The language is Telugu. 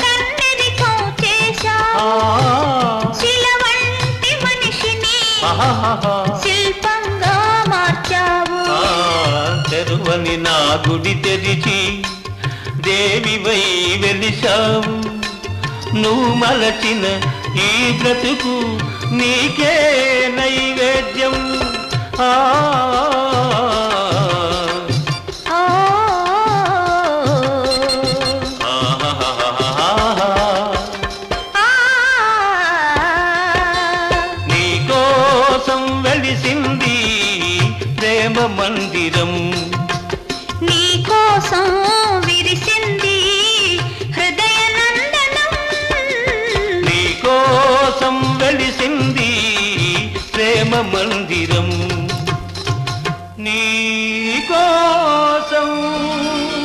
కన్నెరికం చేశావు శిల వంటి మనిషిని శిల్పంగా మార్చావు తెరువని నా గుడి తెరిచి దేవివై వెలిశావు నువ్వు మలచిన ఈ బ్రతుకు నీకే నైవేద్యం